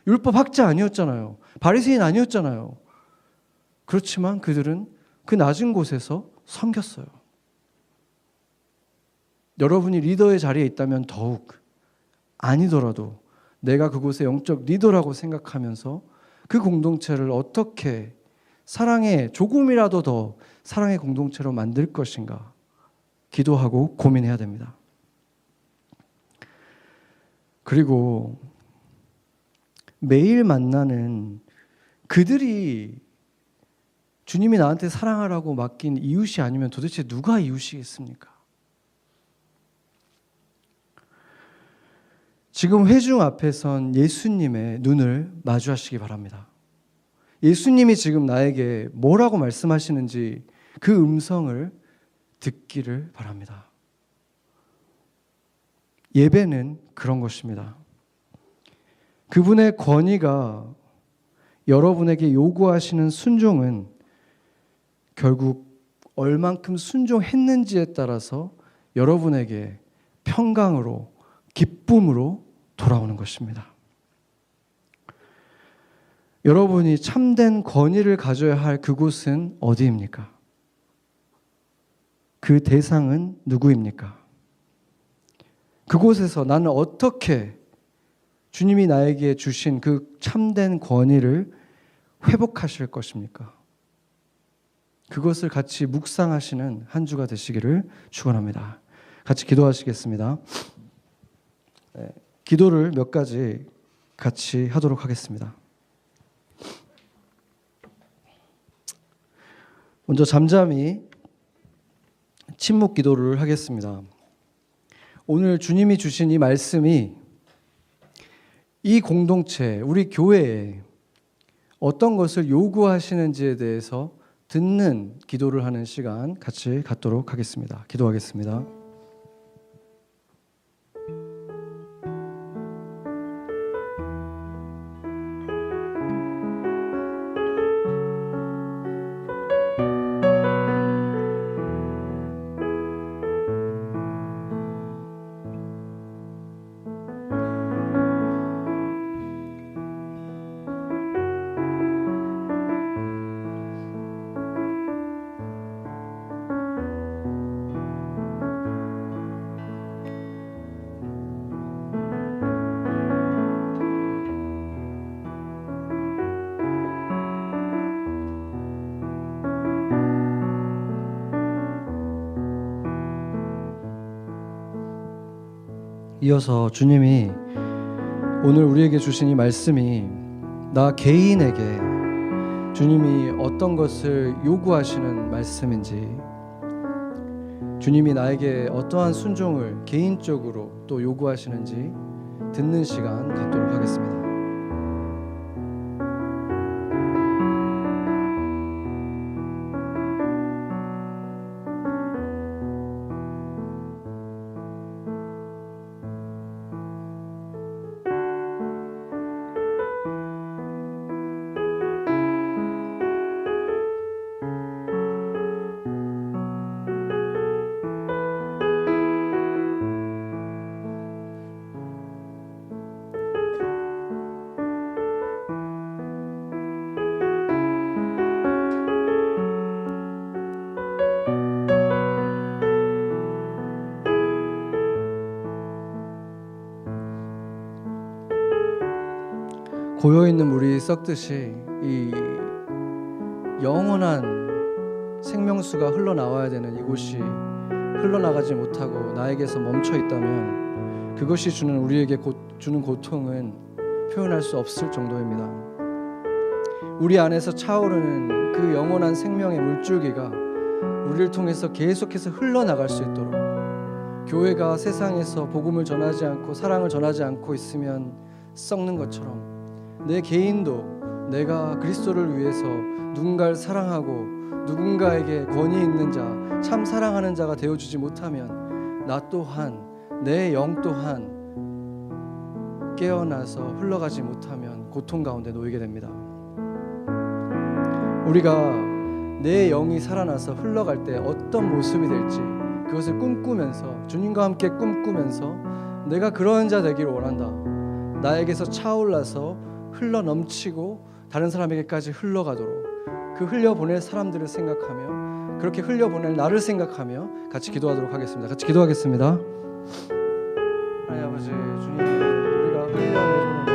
Speaker 1: 율법 학자 아니었잖아요. 바리새인 아니었잖아요. 그렇지만 그들은 그 낮은 곳에서 섬겼어요. 여러분이 리더의 자리에 있다면 더욱, 아니더라도 내가 그곳의 영적 리더라고 생각하면서 그 공동체를 어떻게 사랑의 조금이라도 더 사랑의 공동체로 만들 것인가 기도하고 고민해야 됩니다. 그리고 매일 만나는 그들이 주님이 나한테 사랑하라고 맡긴 이웃이 아니면 도대체 누가 이웃이겠습니까? 지금 회중 앞에 선 예수님의 눈을 마주하시기 바랍니다. 예수님이 지금 나에게 뭐라고 말씀하시는지 그 음성을 듣기를 바랍니다. 예배는 그런 것입니다. 그분의 권위가 여러분에게 요구하시는 순종은 결국 얼만큼 순종했는지에 따라서 여러분에게 평강으로, 기쁨으로 돌아오는 것입니다. 여러분이 참된 권위를 가져야 할 그곳은 어디입니까? 그 대상은 누구입니까? 그곳에서 나는 어떻게 주님이 나에게 주신 그 참된 권위를 회복하실 것입니까? 그것을 같이 묵상하시는 한 주가 되시기를 축원합니다. 같이 기도하시겠습니다. 기도를 몇 가지 같이 하도록 하겠습니다. 먼저 잠잠히 침묵 기도를 하겠습니다. 오늘 주님이 주신 이 말씀이 이 공동체, 우리 교회에 어떤 것을 요구하시는지에 대해서 듣는 기도를 하는 시간 같이 갖도록 하겠습니다. 기도하겠습니다. 이어서 주님이 오늘 우리에게 주신 이 말씀이 나 개인에게 주님이 어떤 것을 요구하시는 말씀인지, 주님이 나에게 어떠한 순종을 개인적으로 또 요구하시는지 듣는 시간 갖도록 하겠습니다. 고여있는 물이 썩듯이 이 영원한 생명수가 흘러나와야 되는 이곳이 흘러나가지 못하고 나에게서 멈춰 있다면 그것이 우리에게 주는 고통은 표현할 수 없을 정도입니다. 우리 안에서 차오르는 그 영원한 생명의 물줄기가 우리를 통해서 계속해서 흘러나갈 수 있도록, 교회가 세상에서 복음을 전하지 않고 사랑을 전하지 않고 있으면 썩는 것처럼 내 개인도 내가 그리스도를 위해서 누군가를 사랑하고 누군가에게 권위 있는 자, 참 사랑하는 자가 되어주지 못하면 나 또한, 내 영 또한 깨어나서 흘러가지 못하면 고통 가운데 놓이게 됩니다. 우리가 내 영이 살아나서 흘러갈 때 어떤 모습이 될지 그것을 꿈꾸면서, 주님과 함께 꿈꾸면서 내가 그런 자 되기를 원한다, 나에게서 차올라서 흘러넘치고 다른 사람에게까지 흘러가도록 그 흘려보낼 사람들을 생각하며, 그렇게 흘려보낼 나를 생각하며 같이 기도하도록 하겠습니다. 같이 기도하겠습니다. 하나님 아버지, 주님, 우리가 흘려내주는,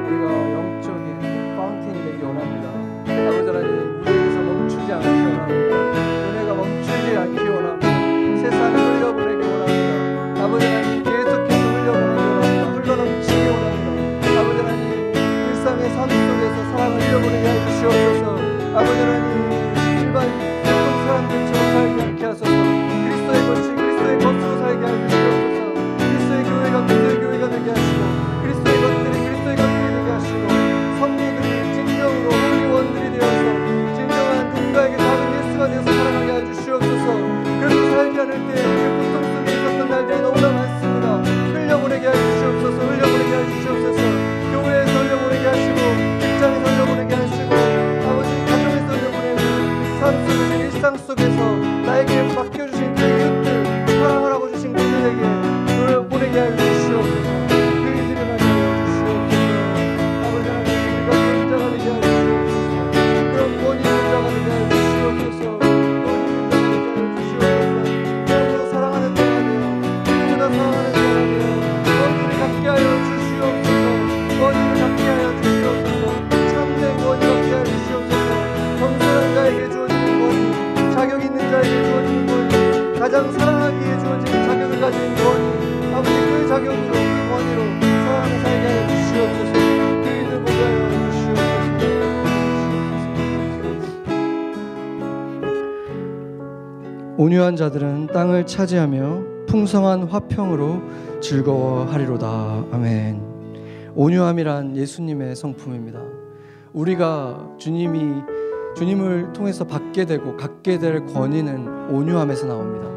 Speaker 1: 우리가 영적인 파운틴이 온유한 자들은 땅을 차지하며 풍성한 화평으로 즐거워하리로다. 아멘. 온유함이란 예수님의 성품입니다. 우리가 주님을 통해서 받게 되고 갖게 될 권위는 온유함에서 나옵니다.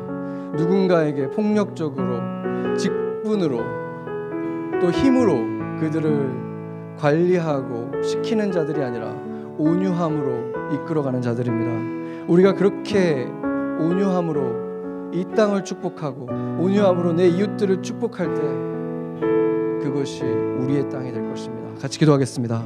Speaker 1: 누군가에게 폭력적으로, 직분으로, 또 힘으로 그들을 관리하고 시키는 자들이 아니라 온유함으로 이끌어가는 자들입니다. 우리가 그렇게 온유함으로 이 땅을 축복하고 온유함으로 내 이웃들을 축복할 때 그것이 우리의 땅이 될 것입니다. 같이 기도하겠습니다.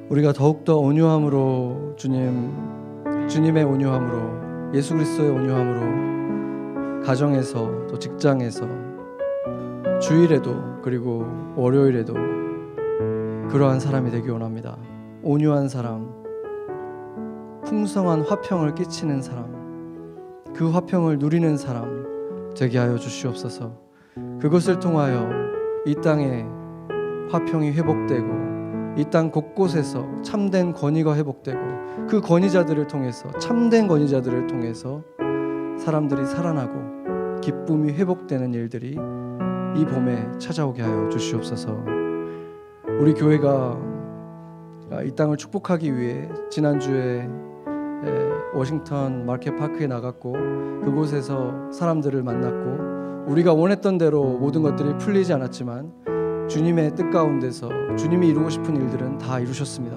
Speaker 1: 우리가 더욱더 온유함으로 주님의 온유함으로 예수 그리스도의 온유함으로 가정에서 또 직장에서 주일에도 그리고 월요일에도 그러한 사람이 되기 원합니다. 온유한 사람, 풍성한 화평을 끼치는 사람, 그 화평을 누리는 사람 되게 하여 주시옵소서. 그것을 통하여 이 땅에 화평이 회복되고 이 땅 곳곳에서 참된 권위가 회복되고 그 권위자들을 통해서 참된 권위자들을 통해서 사람들이 살아나고 기쁨이 회복되는 일들이 이 봄에 찾아오게 하여 주시옵소서. 우리 교회가 이 땅을 축복하기 위해 지난주에 워싱턴 마켓 파크에 나갔고 그곳에서 사람들을 만났고 우리가 원했던 대로 모든 것들이 풀리지 않았지만 주님의 뜻 가운데서 주님이 이루고 싶은 일들은 다 이루셨습니다.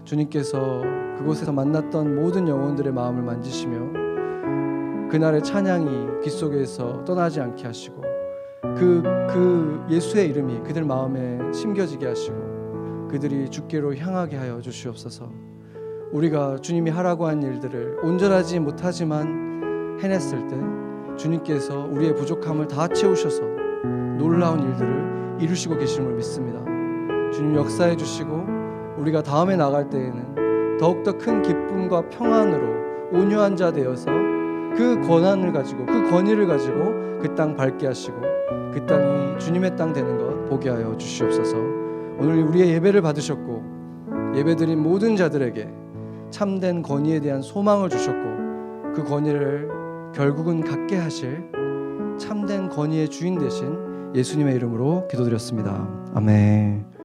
Speaker 1: 주님께서 그곳에서 만났던 모든 영혼들의 마음을 만지시며 그날의 찬양이 귀 속에서 떠나지 않게 하시고 그 예수의 이름이 그들 마음에 심겨지게 하시고 그들이 주께로 향하게 하여 주시옵소서. 우리가 주님이 하라고 한 일들을 온전하지 못하지만 해냈을 때 주님께서 우리의 부족함을 다 채우셔서 놀라운 일들을 이루시고 계심을 믿습니다. 주님 역사해 주시고 우리가 다음에 나갈 때에는 더욱더 큰 기쁨과 평안으로 온유한 자 되어서 그 권한을 가지고 그 권위를 가지고 그 땅 밟게 하시고 그 땅이 주님의 땅 되는 것 보게 하여 주시옵소서. 오늘 우리의 예배를 받으셨고 예배드린 모든 자들에게 참된 권위에 대한 소망을 주셨고 그 권위를 결국은 갖게 하실 참된 권위의 주인 되신 예수님의 이름으로 기도드렸습니다. 아멘.